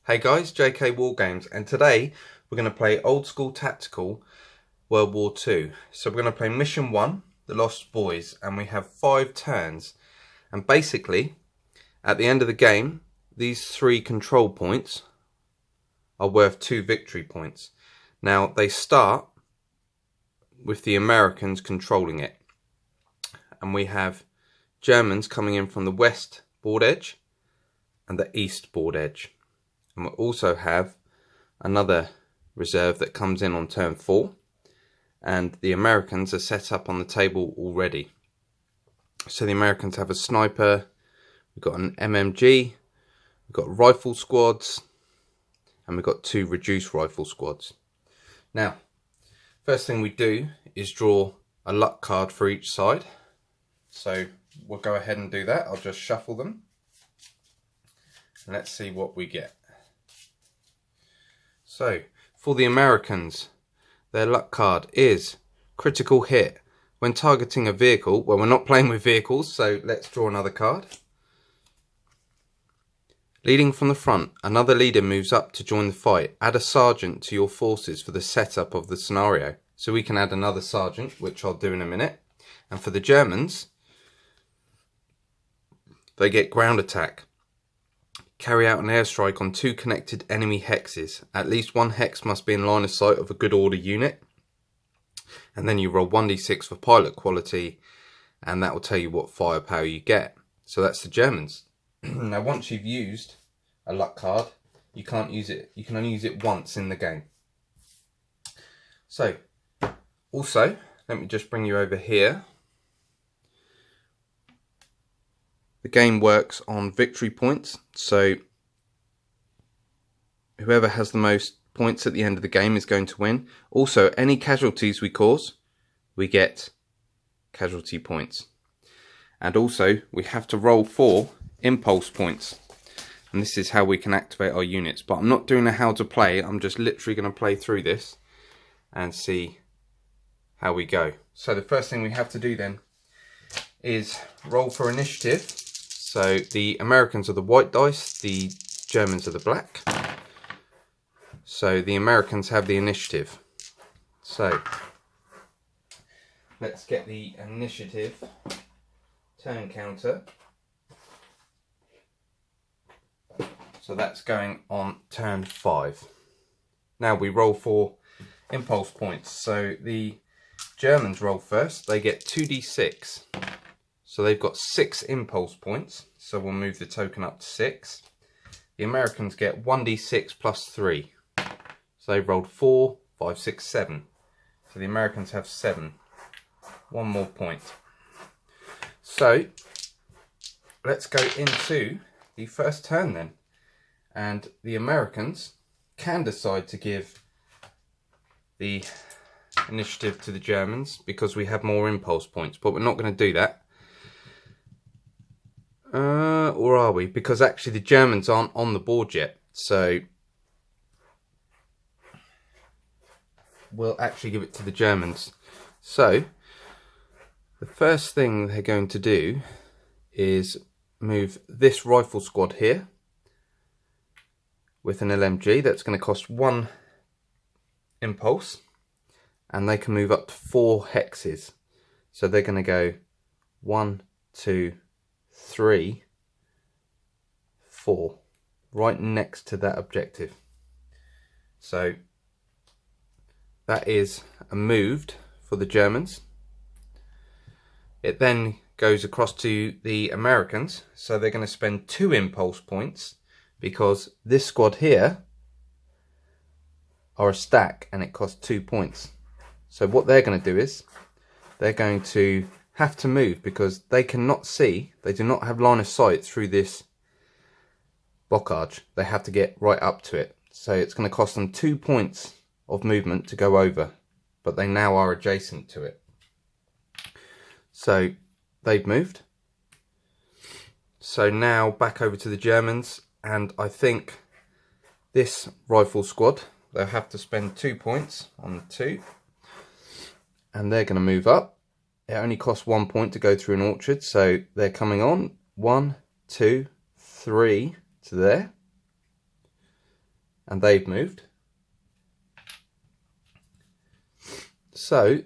Hey guys, JK War Games, and today we're going to play old school tactical World War II. So we're going to play mission 1, The Lost Boys, and we have 5 turns. And basically, at the end of the game, these 3 control points are worth 2 victory points. Now, they start with the Americans controlling it. And we have Germans coming in from the west board edge and the east board edge. And we also have another reserve that comes in on turn 4, and the Americans are set up on the table already. So the Americans have a sniper, we've got an MMG, we've got rifle squads, and we've got 2 reduced rifle squads. Now, first thing we do is draw a luck card for each side. So we'll go ahead and do that. I'll just shuffle them. Let's see what we get. So, for the Americans, their luck card is critical hit. When targeting a vehicle, well, we're not playing with vehicles, so let's draw another card. Leading from the front, another leader moves up to join the fight. Add a sergeant to your forces for the setup of the scenario. So we can add another sergeant, which I'll do in a minute. And for the Germans, they get ground attack. Carry out an airstrike on 2 connected enemy hexes. At least 1 hex must be in line of sight of a good order unit. And then you roll 1d6 for pilot quality, and that will tell you what firepower you get. So that's the Germans. Now once you've used a luck card, you can't use it. You can only use it once in the game. So, also, let me just bring you over here. The game works on victory points, so whoever has the most points at the end of the game is going to win. Also, any casualties we cause, we get casualty points. And also, we have to roll 4 impulse points. And this is how we can activate our units. But I'm not doing a how to play, I'm just literally going to play through this and see how we go. So the first thing we have to do then is roll for initiative. So the Americans are the white dice, the Germans are the black. So the Americans have the initiative. So let's get the initiative turn counter. So that's going on turn 5. Now we roll for impulse points. So the Germans roll first, they get 2d6. So they've got 6 impulse points, so we'll move the token up to 6. The Americans get 1d6 plus 3. So they've rolled 4, 5, 6, 7. So the Americans have 7. 1 more point. So let's go into the first turn then. And the Americans can decide to give the initiative to the Germans because we have more impulse points, but we're not going to do that. Or are we? Because actually the Germans aren't on the board yet. So we'll actually give it to the Germans. So the first thing they're going to do is move this rifle squad here with an LMG. That's going to cost 1 impulse. And they can move up to 4 hexes. So they're going to go 1, 2, 3, 4, right next to that objective. So that is a moved for the Germans. It then goes across to the Americans, so they're going to spend 2 impulse points because this squad here are a stack and it costs 2 points. So what they're going to do is they're going to have to move because they cannot see, they do not have line of sight through this bocage. They have to get right up to it. So it's going to cost them 2 points of movement to go over, but they now are adjacent to it. So they've moved. So now back over to the Germans, and I think this rifle squad, they'll have to spend 2 points on the 2, and they're going to move up. It only costs 1 point to go through an orchard, so they're coming on 1, 2, 3 to there. and they've moved. So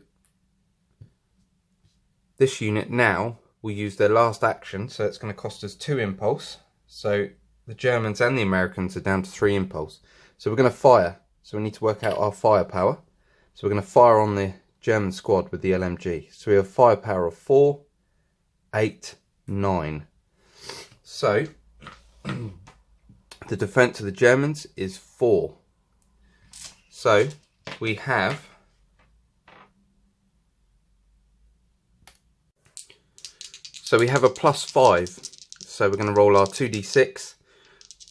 this unit now will use their last action, so it's going to cost us 2 impulse. So the Germans and the Americans are down to 3 impulse. So we're going to fire. So we need to work out our firepower. So we're going to fire on the German squad with the LMG. So we have firepower of 4, 8, 9. So the defense of the Germans is 4. So we have a +5. So we're going to roll our 2d6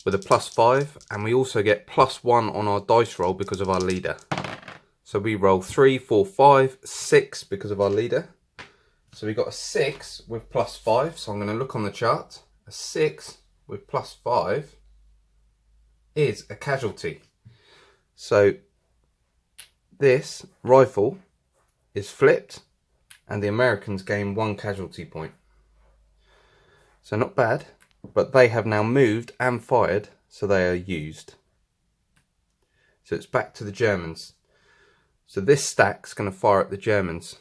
with a +5, and we also get +1 on our dice roll because of our leader. So we roll 3, 4, 5, 6 because of our leader. So we got a 6 with +5. So I'm going to look on the chart. A 6 with +5 is a casualty. So this rifle is flipped, and the Americans gain 1 casualty point. So not bad, but they have now moved and fired, so they are used. So it's back to the Germans. So this stack's going to fire at the Germans.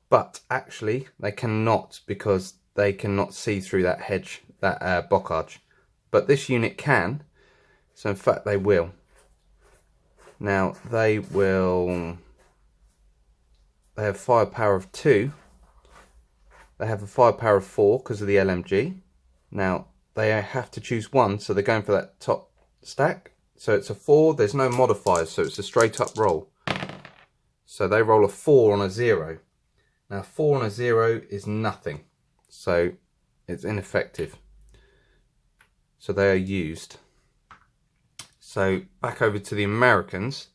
But actually they cannot, because they cannot see through that hedge, that bocage. But this unit can, so in fact they will. Now they have firepower of 2. They have a firepower of 4 because of the LMG. Now they have to choose 1, so they're going for that top stack. So it's a 4, there's no modifiers, so it's a straight up roll. So they roll a 4 on a 0. Now 4 on a 0 is nothing, so it's ineffective. So they are used. So back over to the Americans.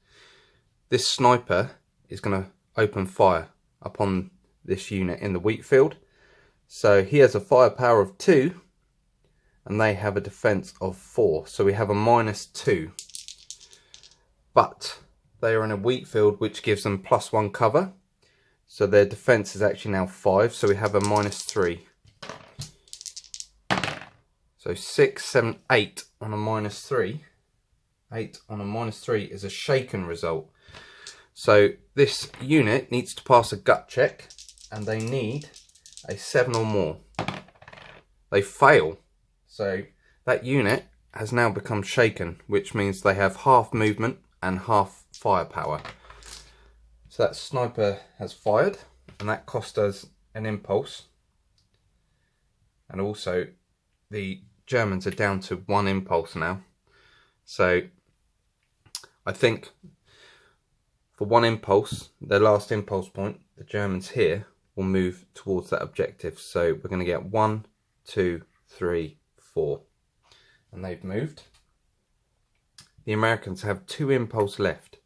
This sniper is going to open fire upon this unit in the wheat field. So he has a firepower of 2, and they have a defense of 4. So we have a -2. But they are in a wheat field, which gives them +1 cover. So their defense is actually now 5. So we have a -3. So 6, 7, 8 on a -3. 8 on a -3 is a shaken result. So this unit needs to pass a gut check, and they need a 7 or more. They fail. So that unit has now become shaken, which means they have half movement and half firepower. So that sniper has fired, and that cost us an impulse. And also the Germans are down to 1 impulse now. So I think for 1 impulse, their last impulse point, the Germans here will move towards that objective. So we're going to get 1, 2, 3, 4. And they've moved. The Americans have 2 impulse left.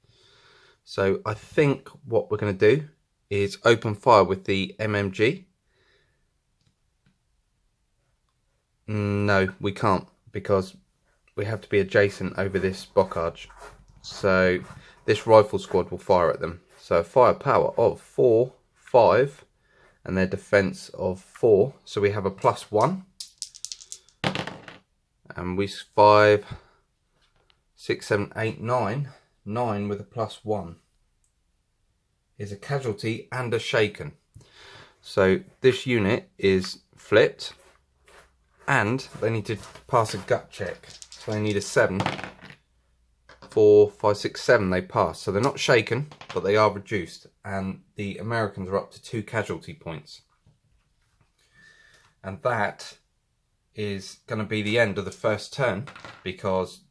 So I think what we're going to do is open fire with the MMG. No, we can't, because we have to be adjacent over this bocage. So this rifle squad will fire at them. So a firepower of 4, 5, and their defense of 4. So we have a +1. And we 5, 6, 7, 8, 9. 9 with a +1 is a casualty and a shaken. So this unit is flipped, and they need to pass a gut check. So they need a 7. 4, 5, 6, 7, they pass. So they're not shaken, but they are reduced, and the Americans are up to 2 casualty points. And that is going to be the end of the first turn, because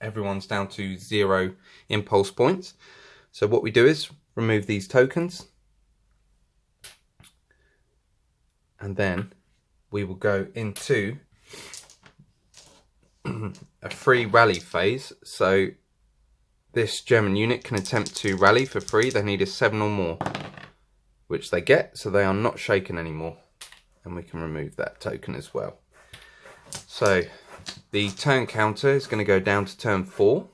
everyone's down to 0 impulse points. So what we do is remove these tokens, and then we will go into a free rally phase. So this German unit can attempt to rally for free. They need a 7 or more, which they get, so they are not shaken anymore. And we can remove that token as well. So the turn counter is going to go down to turn 4,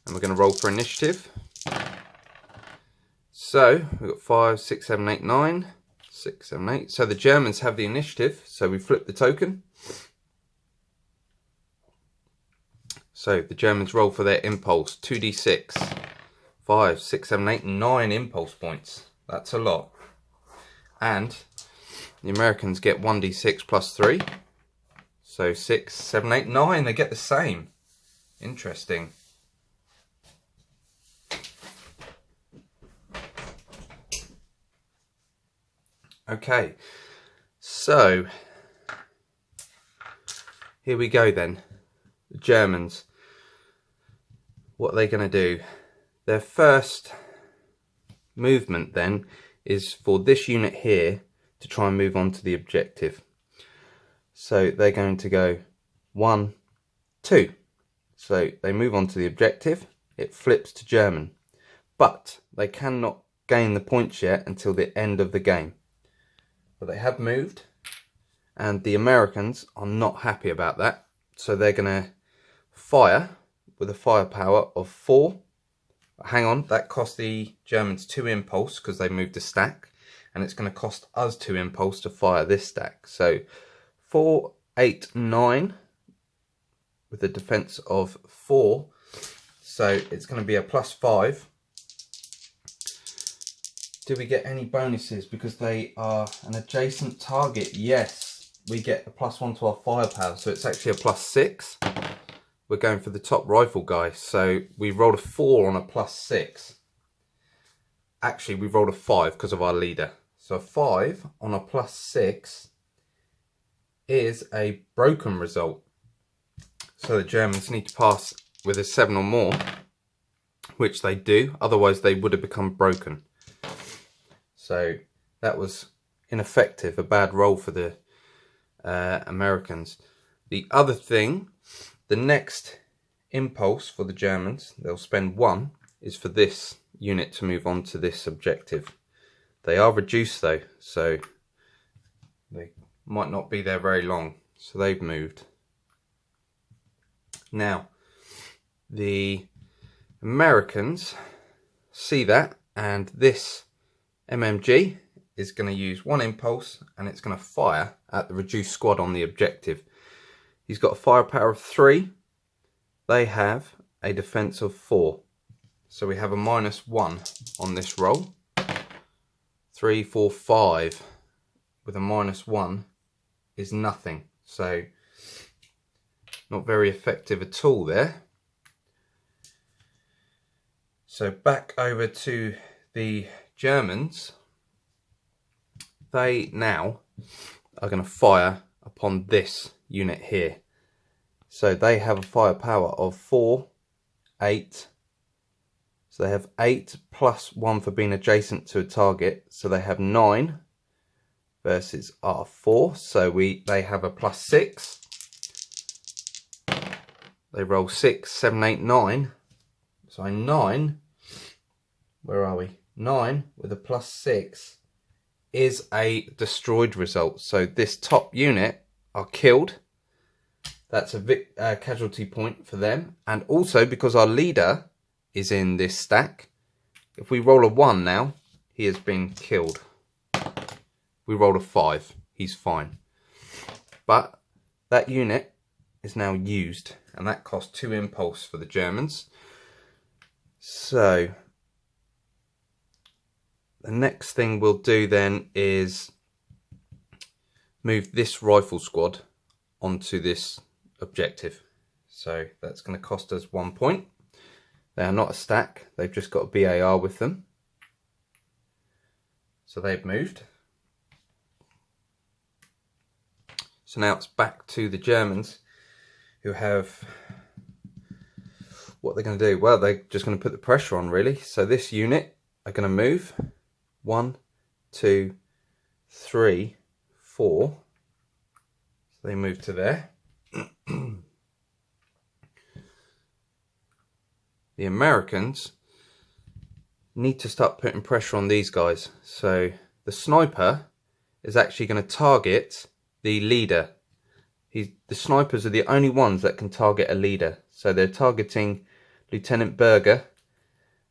and we're going to roll for initiative. So we've got 5, 6, 7, 8, 9, 6, 7, 8. So the Germans have the initiative, so we flip the token. So the Germans roll for their impulse. 2d6. 5, 6, 7, 8, 9 impulse points. That's a lot. And the Americans get 1d6 plus 3. So 6, 7, 8, 9. They get the same. Interesting. Okay. So here we go then. The Germans. What are they going to do? Their first movement then is for this unit here to try and move on to the objective. So they're going to go 1, 2. So they move on to the objective. It flips to German. But they cannot gain the points yet until the end of the game. But they have moved. And the Americans are not happy about that. So they're going to fire with a firepower of 4. Hang on, that cost the Germans 2 impulse because they moved a stack. And it's going to cost us 2 impulse to fire this stack. So 4, 8, 9 with a defense of 4. So it's going to be a plus 5. Do we get any bonuses because they are an adjacent target? Yes, we get a plus 1 to our firepower. So it's actually a plus 6. We're going for the top rifle guy. So we rolled a 4 on a plus 6. Actually, we rolled a 5 because of our leader. So a 5 on a plus 6 is a broken result. So the Germans need to pass with a 7 or more, which they do. Otherwise, they would have become broken. So that was ineffective, a bad roll for the Americans. The other thing, the next impulse for the Germans, they'll spend 1, is for this unit to move on to this objective. They are reduced though, so they might not be there very long. So they've moved. Now, the Americans see that, and this MMG is going to use 1 impulse and it's going to fire at the reduced squad on the objective. He's got a firepower of 3. They have a defense of 4. So we have a -1 on this roll. 3, 4, 5 with a -1 is nothing. So not very effective at all there. So back over to the Germans. They now are going to fire upon this unit here. So they have a firepower of 4, 8. So they have 8 plus 1 for being adjacent to a target. So they have 9 versus our 4. So they have a plus 6. They roll 6, 7, 8, 9. So 9, where are we? 9 with a plus 6 is a destroyed result. So this top unit are killed. That's a casualty point for them. And also because our leader is in this stack, if we roll a 1 now, he has been killed. We rolled a 5, he's fine. But that unit is now used, and that cost 2 impulse for the Germans. So the next thing we'll do then is move this rifle squad onto this objective. So that's going to cost us 1 point. They are not a stack, they've just got a BAR with them. So they've moved. So now it's back to the Germans, who have, what they're going to do? Well, they're just going to put the pressure on, really. So this unit are going to move 1, 2, 3, 4. So they move to there. The Americans need to start putting pressure on these guys. So the sniper is actually going to target the leader. The snipers are the only ones that can target a leader. So they're targeting Lieutenant Berger,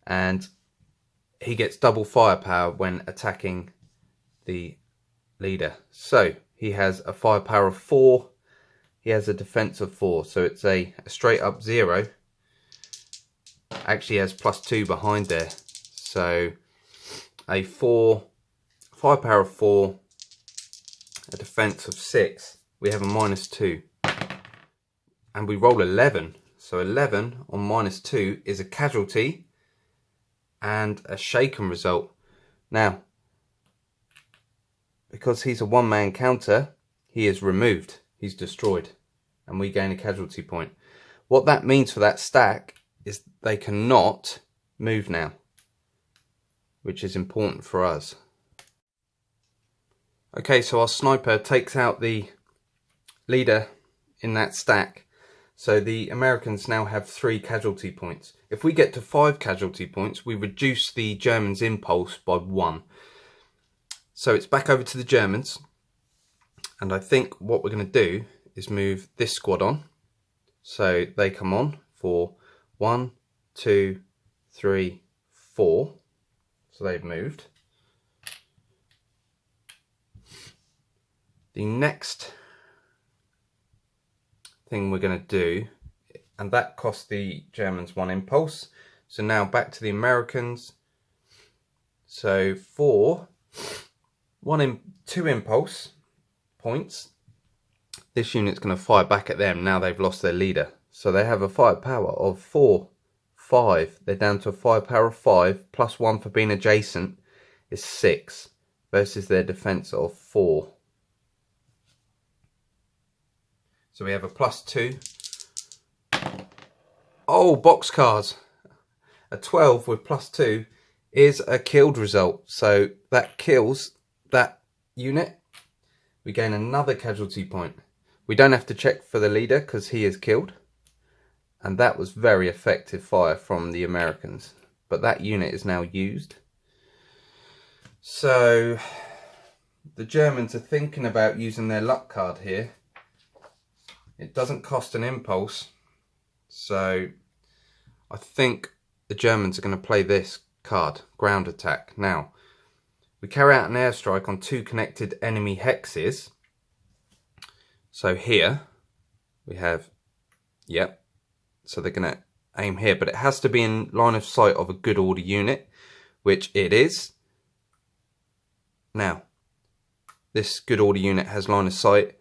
and he gets double firepower when attacking the leader. So he has a firepower of 4. he has a defense of 4, so it's a straight up 0. Actually has +2 behind there, so a firepower of 4, a defense of 6. We have a -2, and we roll 11. So 11 on -2 is a casualty and a shaken result. Now, because he's a one-man counter, he is removed. He's destroyed, and we gain a casualty point. What that means for that stack is they cannot move now, which is important for us. Okay, so our sniper takes out the leader in that stack. So the Americans now have 3 casualty points. If we get to 5 casualty points, we reduce the Germans' impulse by 1. So it's back over to the Germans. And I think what we're going to do is move this squad on. So they come on for 1, 2, 3, 4. So they've moved. The next thing we're going to do, and that cost the Germans 1 impulse. So now back to the Americans. So for 2 impulse points, this unit's going to fire back at them. Now they've lost their leader, so they have a firepower of 4, 5. They're down to a firepower of 5 plus 1 for being adjacent is 6 versus their defense of 4. So we have a +2. Oh, boxcars. A 12 with +2 is a killed result. So that kills that unit. We gain another casualty point. We don't have to check for the leader because he is killed. And that was very effective fire from the Americans. But that unit is now used. So the Germans are thinking about using their luck card here. It doesn't cost an impulse, so I think the Germans are going to play this card, ground attack. Now, we carry out an airstrike on 2 connected enemy hexes. So here we have, yep, so they're going to aim here, but it has to be in line of sight of a good order unit, which it is. Now, this good order unit has line of sight.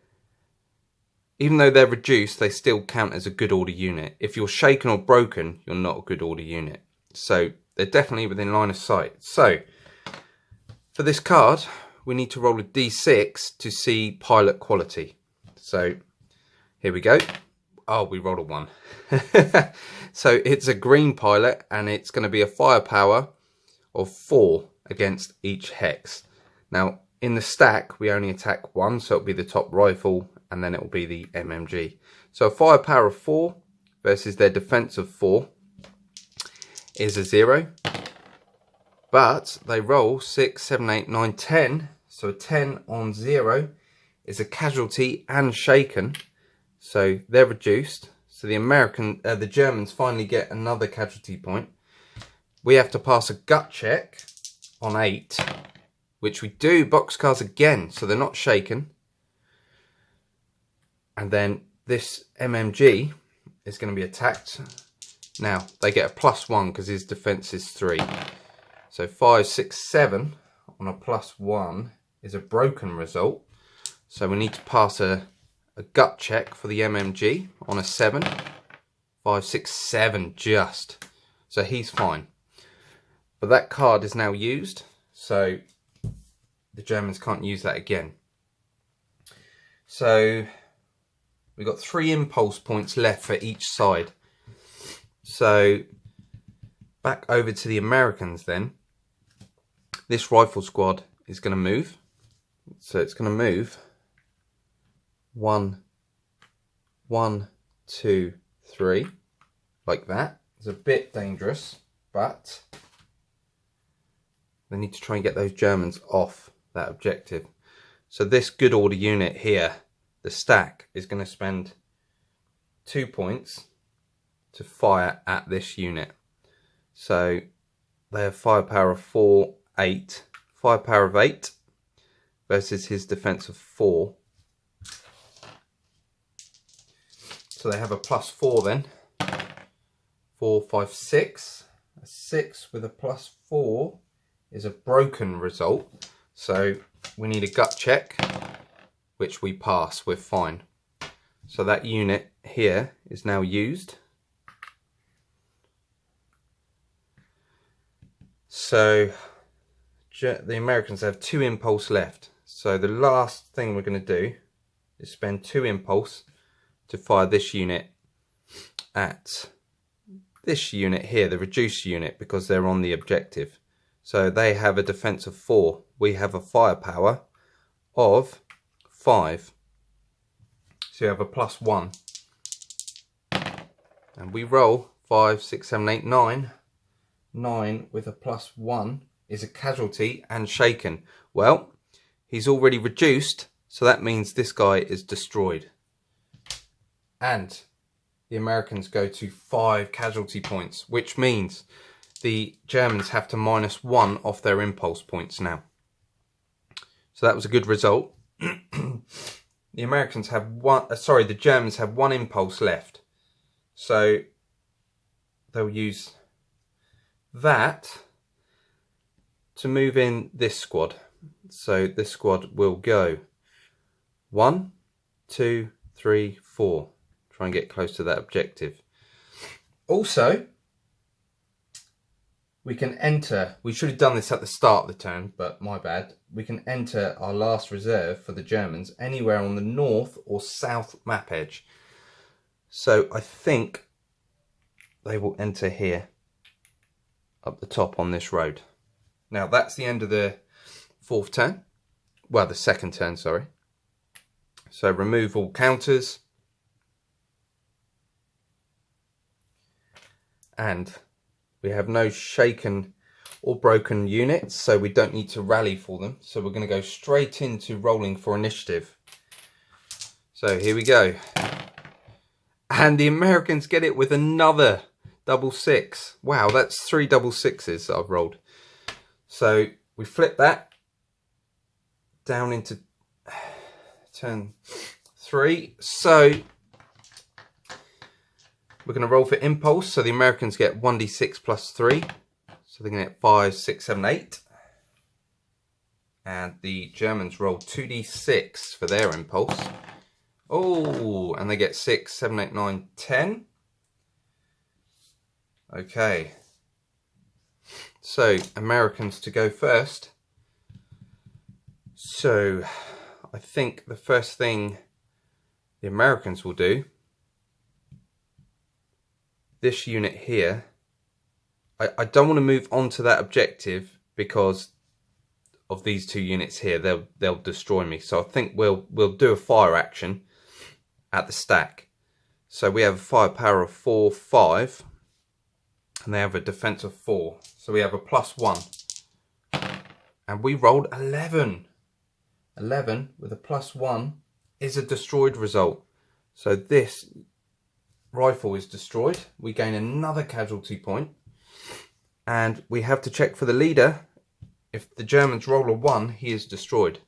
Even though they're reduced, they still count as a good order unit. If you're shaken or broken, you're not a good order unit. So they're definitely within line of sight. So for this card, we need to roll a d6 to see pilot quality. So here we go. Oh, we rolled a 1. So it's a green pilot, and it's going to be a firepower of 4 against each hex. Now, in the stack, we only attack 1, so it'll be the top rifle, and then it will be the MMG. So a firepower of 4 versus their defense of 4 is a 0. But they roll 6, 7, 8, 9, 10. So a 10 on 0 is a casualty and shaken. So they're reduced. So the Germans finally get another casualty point. We have to pass a gut check on 8, which we do boxcars again, so they're not shaken. And then this MMG is going to be attacked. Now, they get a +1 because his defense is 3. So 5, 6, 7 on a +1 is a broken result. So we need to pass a gut check for the MMG on a 7. 5, 6, 7 just. So he's fine. But that card is now used. So the Germans can't use that again. So we've got 3 impulse points left for each side. So back over to the Americans then. This rifle squad is going to move. So it's going to move 1, 1, 2, 3, like that. It's a bit dangerous, but they need to try and get those Germans off that objective. So this good order unit here, the stack, is going to spend 2 points to fire at this unit. So they have firepower of 4, 8, firepower of 8 versus his defense of 4. so they have a +4 then. 4, 5, 6. A 6 with a +4 is a broken result. So we need a gut check, which we pass, we're fine. So that unit here is now used. So the Americans have 2 impulse left. So the last thing we're going to do is spend 2 impulse to fire this unit at this unit here, the reduced unit, because they're on the objective. So they have a defense of 4. We have a firepower of 5. So you have a +1. And we roll 5, 6, 7, 8, 9. 9 with a +1 is a casualty and shaken. Well, he's already reduced, so that means this guy is destroyed. And the Americans go to 5 casualty points, which means the Germans have to -1 off their impulse points now. So that was a good result. The Americans have the Germans have 1 impulse left. So they'll use that to move in this squad. So this squad will go 1, 2, 3, 4. Try and get close to that objective. Also, we can enter, we should have done this at the start of the turn, but my bad. We can enter our last reserve for the Germans anywhere on the north or south map edge. So I think they will enter here, up the top on this road. Now that's the end of the 4th turn. Well, the 2nd turn, sorry. So remove all counters. And we have no shaken or broken units, so we don't need to rally for them. So we're going to go straight into rolling for initiative. So here we go. And the Americans get it with another double 6. Wow, that's 3 double 6s that I've rolled. So we flip that down into turn 3. So we're going to roll for impulse. So the Americans get 1d6 plus 3. So they're going to get 5, 6, 7, 8. And the Germans roll 2d6 for their impulse. Oh, and they get 6, 7, 8, 9, 10. Okay. So Americans to go first. So I think the first thing the Americans will do, this unit here, I don't want to move on to that objective because of these 2 units here. They'll destroy me. So I think we'll do a fire action at the stack. So we have a firepower of 4, 5, and they have a defense of 4. So we have a +1, and we rolled 11. 11 with a +1 is a destroyed result. So this rifle is destroyed. We gain another casualty point, and we have to check for the leader. If the Germans roll a 1, he is destroyed.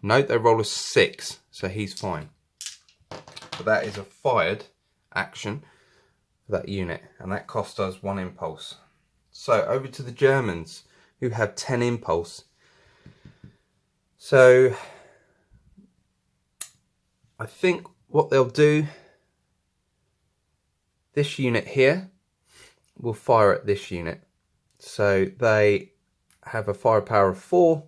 No, they roll a 6, so he's fine. So that is a fired action for that unit, and that cost us 1 impulse. So over to the Germans, who have 10 impulse. So I think what they'll do, this unit here will fire at this unit. So they have a firepower of 4,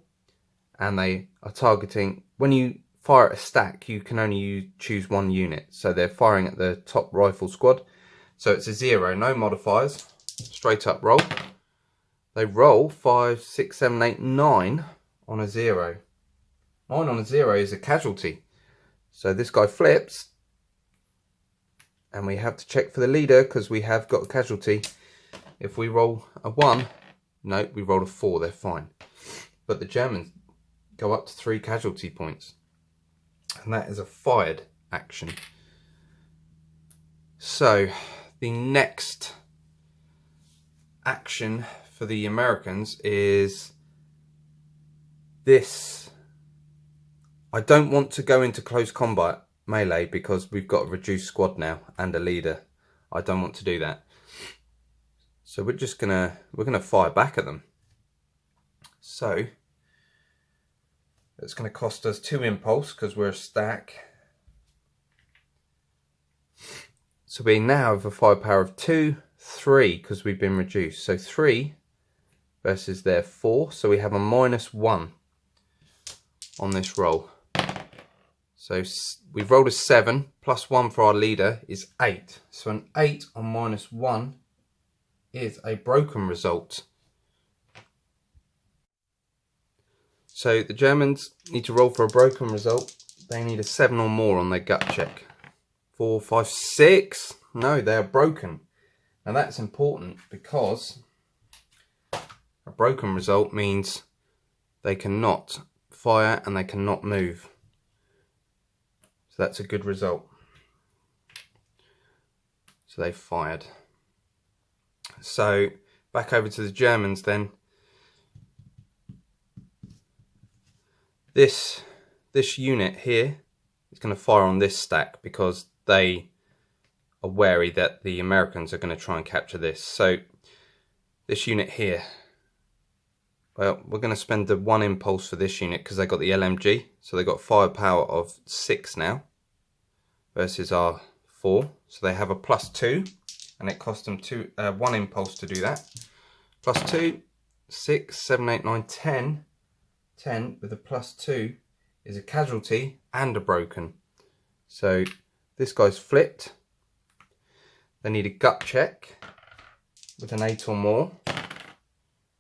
and they are targeting, when you fire at a stack, you can only choose 1 unit. So they're firing at the top rifle squad. So it's a 0, no modifiers, straight up roll. They roll 5, 6, 7, 8, 9 on a 0. 9 on a 0 is a casualty. So this guy flips, and we have to check for the leader because we have got a casualty. If we roll a 1, no, we roll a 4, they're fine. But the Germans go up to 3 casualty points, and that is a fired action. So the next action for the Americans is this. I don't want to go into close combat melee because we've got a reduced squad now and a leader. I don't want to do that. So we're gonna fire back at them. So it's gonna cost us 2 impulse because we're a stack. So we now have a firepower of 2, 3 because we've been reduced. So 3 versus their 4. So we have a -1 on this roll. So we've rolled a 7, +1 for our leader is 8. So an 8 on -1 is a broken result. So the Germans need to roll for a broken result. They need a 7 or more on their gut check. 4, 5, 6. No, they are broken. Now that's important because a broken result means they cannot fire and they cannot move. So that's a good result. So they fired. So back over to the Germans then. This unit here is going to fire on this stack because they are wary that the Americans are going to try and capture this. So this unit here, well, we're going to spend the 1 impulse for this unit because they got the LMG. So they got firepower of 6 now versus our 4. So they have a +2 and it cost them 1 impulse to do that. +2, 6, 7, 8, 9, 10. 10 with a +2 is a casualty and a broken. So this guy's flipped. They need a gut check with an 8 or more,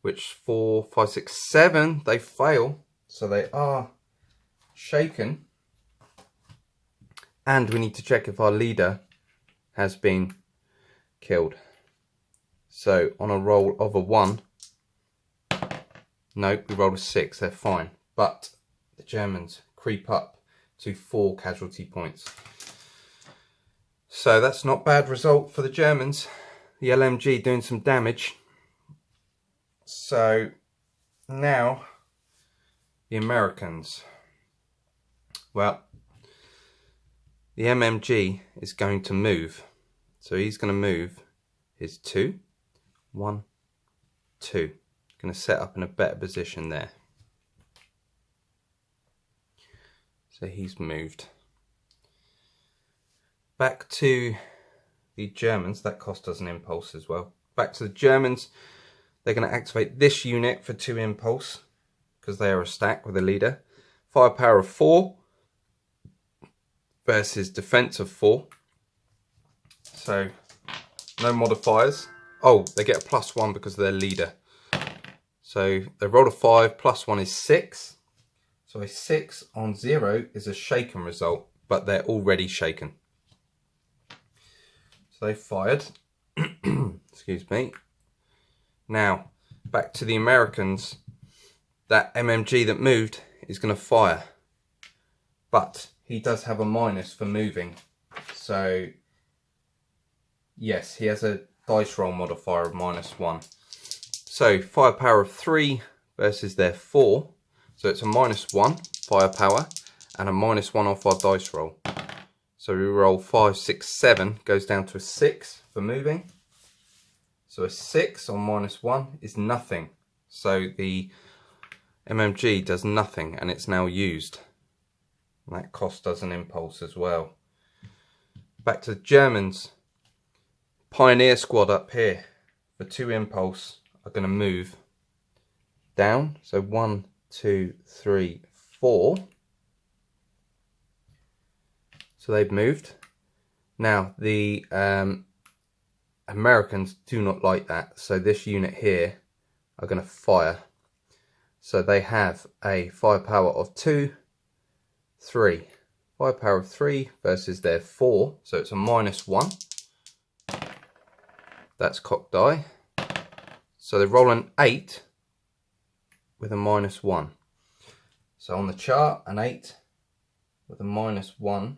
which 4, 5, 6, 7, they fail. So they are shaken. And we need to check if our leader has been killed. So on a roll of a 1, no, we rolled a 6, they're fine. But the Germans creep up to 4 casualty points. So that's not bad result for the Germans. The LMG doing some damage. So now the Americans. Well, the MMG is going to move. So he's going to move his 2, 1, 2. Going to set up in a better position there. So he's moved. Back to the Germans. That cost us an impulse as well. Back to the Germans. They're going to activate this unit for 2 impulse because they are a stack with a leader. Firepower of 4 versus defense of 4. So no modifiers. Oh, they get a +1 because of their leader. So they rolled a 5, +1 is 6. So a 6 on 0 is a shaken result, but they're already shaken. So they fired. Excuse me. Now, back to the Americans. That MMG that moved is going to fire. But he does have a minus for moving. So, yes, he has a dice roll modifier of -1. So, firepower of 3 versus their 4. So it's a -1 firepower and a -1 off our dice roll. So we roll 5, 6, 7, goes down to a 6 for moving. So a 6 on -1 is nothing. So the MMG does nothing and it's now used. And that cost us an impulse as well. Back to the Germans. Pioneer squad up here for 2 impulse are going to move down. So 1, 2, 3, 4. So they've moved. Now the Americans do not like that. So this unit here are going to fire. So they have a firepower of 2, 3. Firepower of 3 versus their 4. So it's a -1. That's cocked die. So they roll an 8 with a -1. So on the chart, an 8 with a -1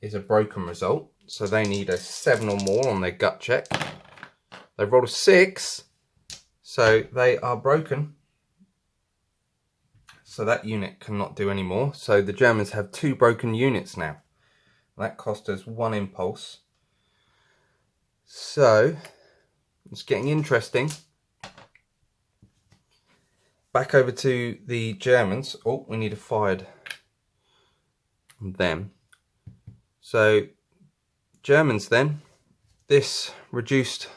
is a broken result. So they need a 7 or more on their gut check. They rolled a 6, so they are broken. So that unit cannot do any more. So the Germans have 2 broken units now. That cost us 1 impulse. So it's getting interesting. Back over to the Germans. Oh, we need a fired on them. So Germans then, this reduced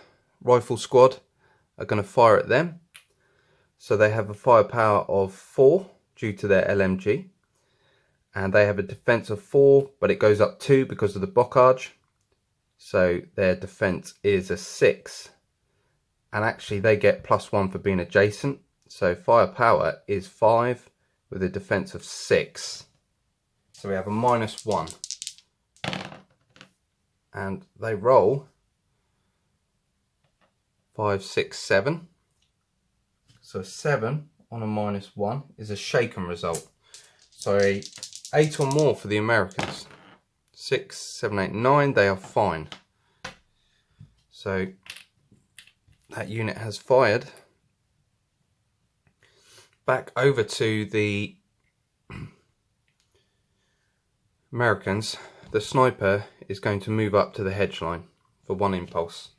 rifle squad are going to fire at them. So they have a firepower of 4 due to their LMG. And they have a defense of 4, but it goes up 2 because of the bocage. So their defense is a 6. And actually they get +1 for being adjacent. So firepower is 5 with a defense of 6. So we have a -1. And they roll 5, 6, 7. So 7 on a -1 is a shaken result. So 8 or more for the Americans. 6, 7, 8, 9, they are fine. So that unit has fired. Back over to the Americans, the sniper is going to move up to the hedge line for 1 impulse.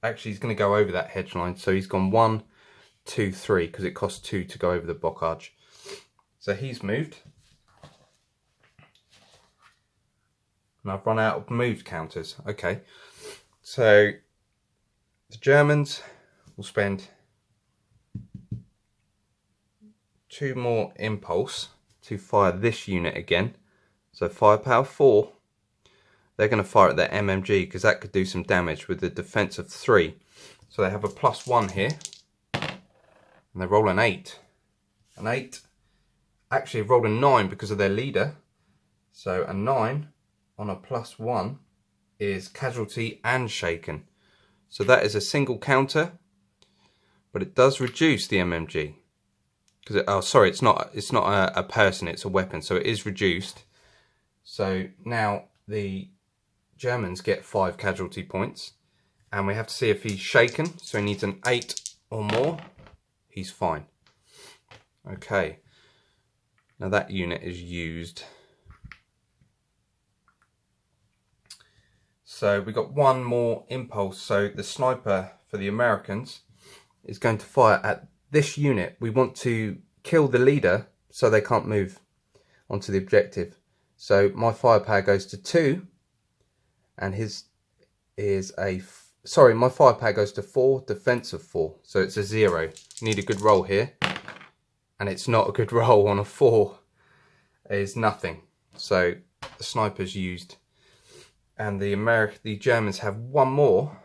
Actually, he's going to go over that hedge line, so he's gone 1, 2, 3, because it costs 2 to go over the bocage. So he's moved. And I've run out of moved counters. Okay, so the Germans will spend 2 more impulse to fire this unit again. So firepower 4. They're going to fire at their MMG because that could do some damage with the defense of 3. So they have a +1 here. And they roll an 8. An 8. Actually rolled a 9 because of their leader. So a 9 on a +1 is casualty and shaken. So that is a single counter. But it does reduce the MMG. Because oh, sorry, it's not a person, it's a weapon, so it is reduced. So now the Germans get 5 casualty points, and we have to see if he's shaken. So he needs an 8 or more. He's fine. Okay. Now that unit is used. So we got 1 more impulse. So the sniper for the Americans is going to fire at this unit. We want to kill the leader so they can't move onto the objective. So my firepower goes to 2, and his is a sorry, my firepower goes to 4, defense of 4, so it's a 0. Need a good roll here, and it's not a good roll on a 4. It is nothing. So the sniper's used, and the Germans have 1 more,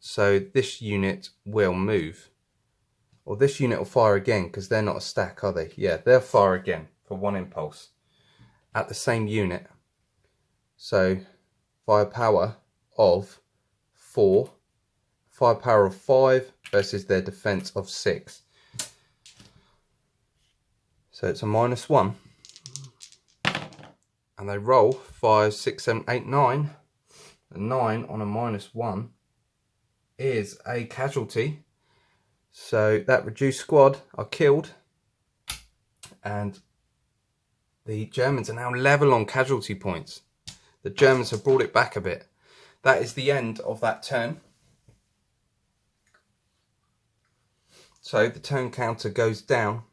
so this unit will move. Or this unit will fire again because they're not a stack, are they? Yeah, they'll fire again for 1 impulse at the same unit. So firepower of 4, firepower of 5 versus their defense of 6. So it's a -1. And they roll 5, 6, 7, 8, 9. A 9 on a -1 is a casualty. So that reduced squad are killed, and the Germans are now level on casualty points. The Germans have brought it back a bit. That is the end of that turn. So the turn counter goes down,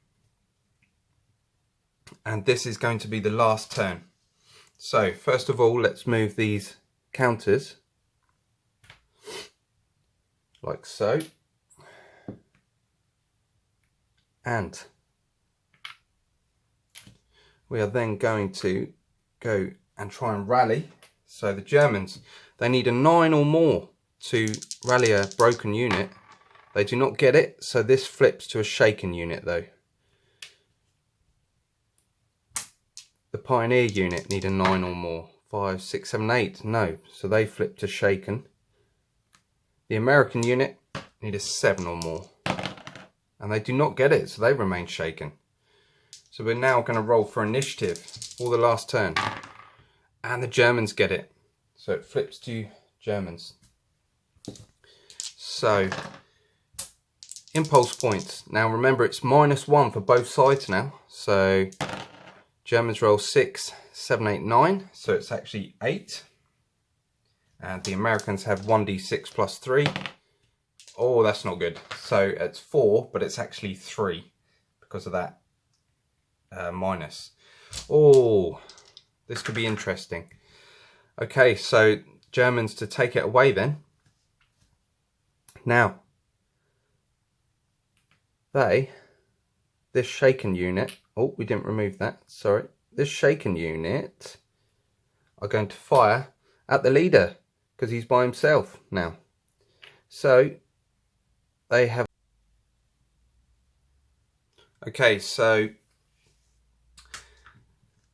and this is going to be the last turn. So first of all, let's move these counters like so. And we are then going to go and try and rally. So the Germans, they need a 9 or more to rally a broken unit. They do not get it, so this flips to a shaken unit though. The Pioneer unit need a 9 or more. 5, 6, 7, 8, no. So they flip to shaken. The American unit need a 7 or more. And they do not get it, so they remain shaken. So we're now going to roll for initiative for the last turn. And the Germans get it. So it flips to Germans. So impulse points. Now remember, it's -1 for both sides now. So Germans roll 6, 7, 8, 9. So it's actually 8. And the Americans have 1d6 plus 3. Oh, that's not good. So it's 4, but it's actually 3 because of that minus. Oh, this could be interesting. Okay, so Germans to take it away then. Now, this shaken unit, oh, we didn't remove that, sorry. This shaken unit are going to fire at the leader because he's by himself now. So, they have... Okay, so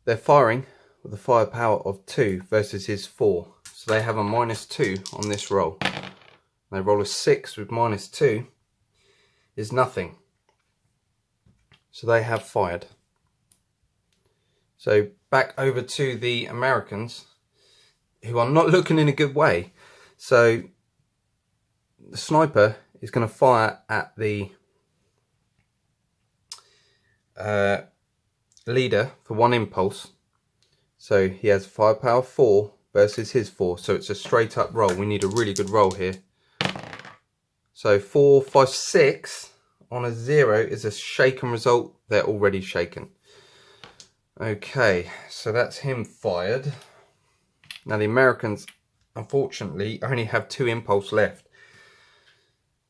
they're firing with a firepower of 2 versus his 4. So they have a -2 on this roll. They roll a 6 with -2 is nothing. So they have fired. So back over to the Americans, who are not looking in a good way. So the sniper is going to fire at the leader for 1 impulse. So he has firepower 4 versus his 4. So it's a straight up roll. We need a really good roll here. So 4, 5, 6 on a 0 is a shaken result. They're already shaken. Okay, so that's him fired. Now the Americans, unfortunately, only have 2 impulse left.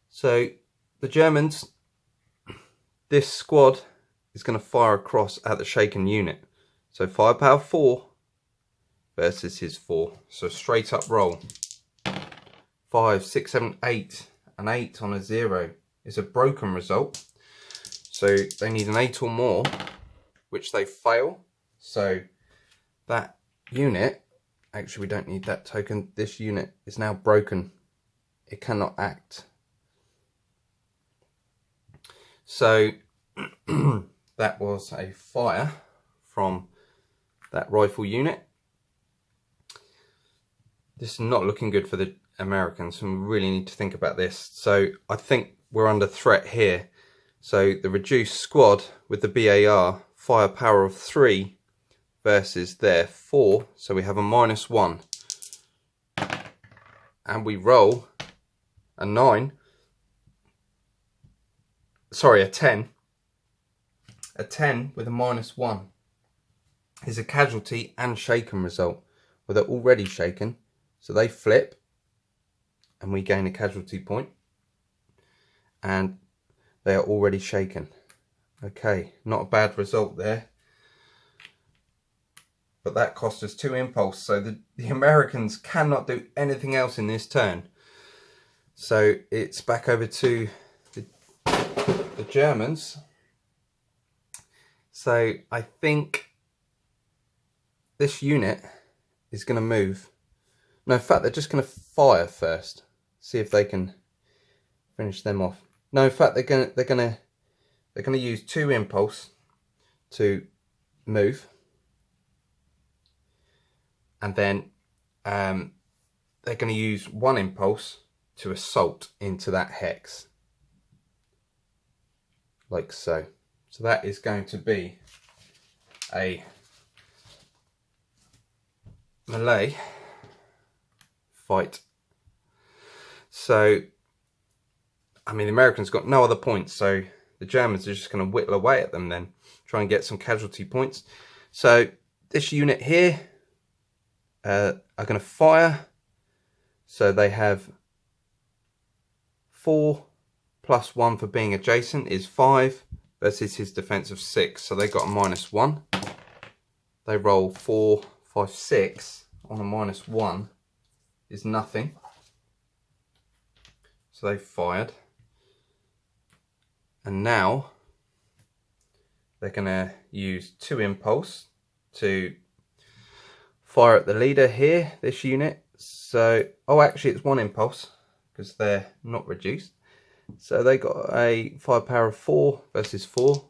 So the Germans, this squad is going to fire across at the shaken unit. So firepower 4 versus his 4. So straight up roll. 5, 6, 7, 8. An 8 on a 0 is a broken result. So they need an 8 or more, which they fail. So that unit, actually we don't need that token. This unit is now broken. It cannot act. So that was a fire from that rifle unit. This is not looking good for the Americans, and we really need to think about this. So I think we're under threat here. So the reduced squad with the BAR, firepower of 3 versus their 4. So we have a -1. And we roll a 9. Sorry, a 10. A 10 with a -1 is a casualty and shaken result. Well, they're already shaken. So they flip. And we gain a casualty point. And they are already shaken. Okay, not a bad result there. But that cost us 2 impulse. So the Americans cannot do anything else in this turn. So it's back over to the Germans. So I think this unit is going to move. No, in fact, they're just going to fire first. See if they can finish them off. No, in fact, they're gonna use 2 impulse to move, and then they're going to use 1 impulse to assault into that hex, like so. So that is going to be a melee fight. So, I mean, the Americans got no other points, so the Germans are just going to whittle away at them then, try and get some casualty points. So this unit here are going to fire. So they have 4 plus 1 for being adjacent is 5 versus his defense of 6. So they got a -1. They roll 4, 5, 6 on a -1 is nothing. So they fired. And now they're going to use 2 impulse to fire at the leader here, this unit. So, oh, actually it's 1 impulse because they're not reduced. So they got a firepower of 4 versus 4,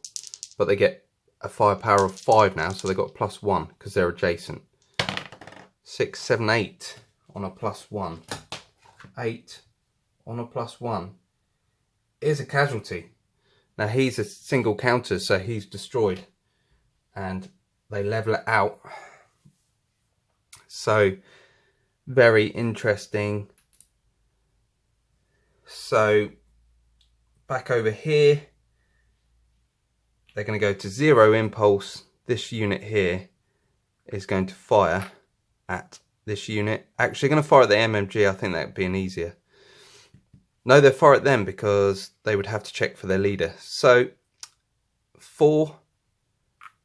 but they get a firepower of 5 now, so they got a +1 because they're adjacent. 6, 7, 8 on a +1. 8 on a +1 is a casualty. Now he's a single counter, so he's destroyed, and they level it out. So very interesting. So back over here, they're going to go to 0 impulse. This unit here is going to fire at this unit. Actually going to fire at the MMG. I think that would be an easier. No, they'll fire at them because they would have to check for their leader. So 4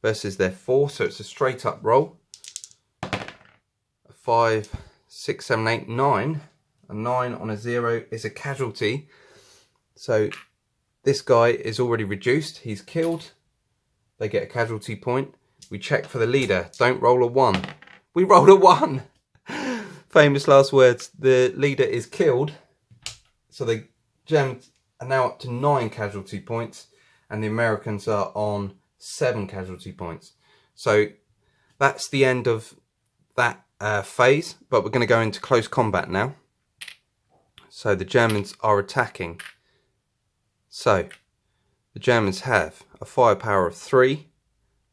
versus their 4, so it's a straight up roll. 5, 6, 7, 8, 9. A 9 on a 0 is a casualty. So this guy is already reduced. He's killed. They get a casualty point. We check for the leader. Don't roll a 1. We rolled a 1. Famous last words. The leader is killed. So the Germans are now up to 9 casualty points, and the Americans are on 7 casualty points. So that's the end of that phase, but we're going to go into close combat now. So the Germans are attacking. So the Germans have a firepower of 3,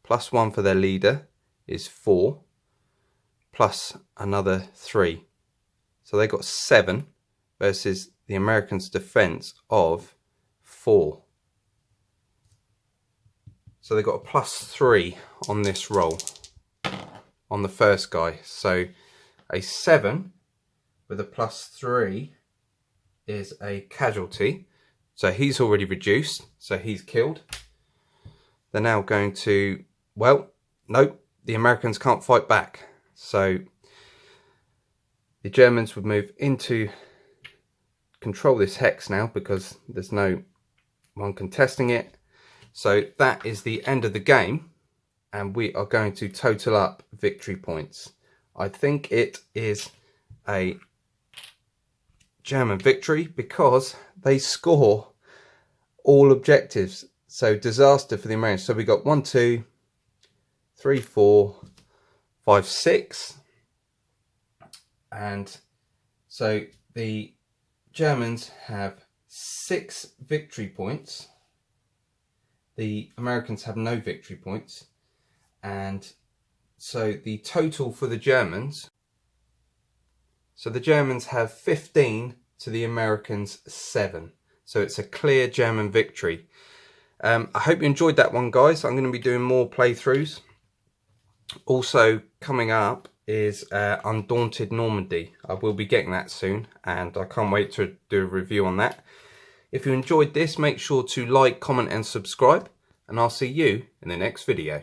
plus 1 for their leader is 4, plus another 3. So they got 7 versus the Americans' defense of 4. So they got a plus 3 on this roll on the first guy. So a 7 with a plus 3 is a casualty. So he's already reduced, so he's killed. They're now going to, well, nope, the Americans can't fight back. So the Germans would move into control this hex now because there's no one contesting it. So that is the end of the game, and we are going to total up victory points. I think it is a German victory because they score all objectives. So disaster for the Americans. So we got 1, 2, 3, 4, 5, 6, and so the Germans have 6 victory points. The Americans have no victory points, and so the total for the Germans, so the Germans have 15 to the Americans 7. So it's a clear German victory. I hope you enjoyed that one, guys. I'm going to be doing more playthroughs. Also coming up is Undaunted Normandy. I will be getting that soon, and I can't wait to do a review on that. If you enjoyed this, make sure to like, comment and subscribe, and I'll see you in the next video.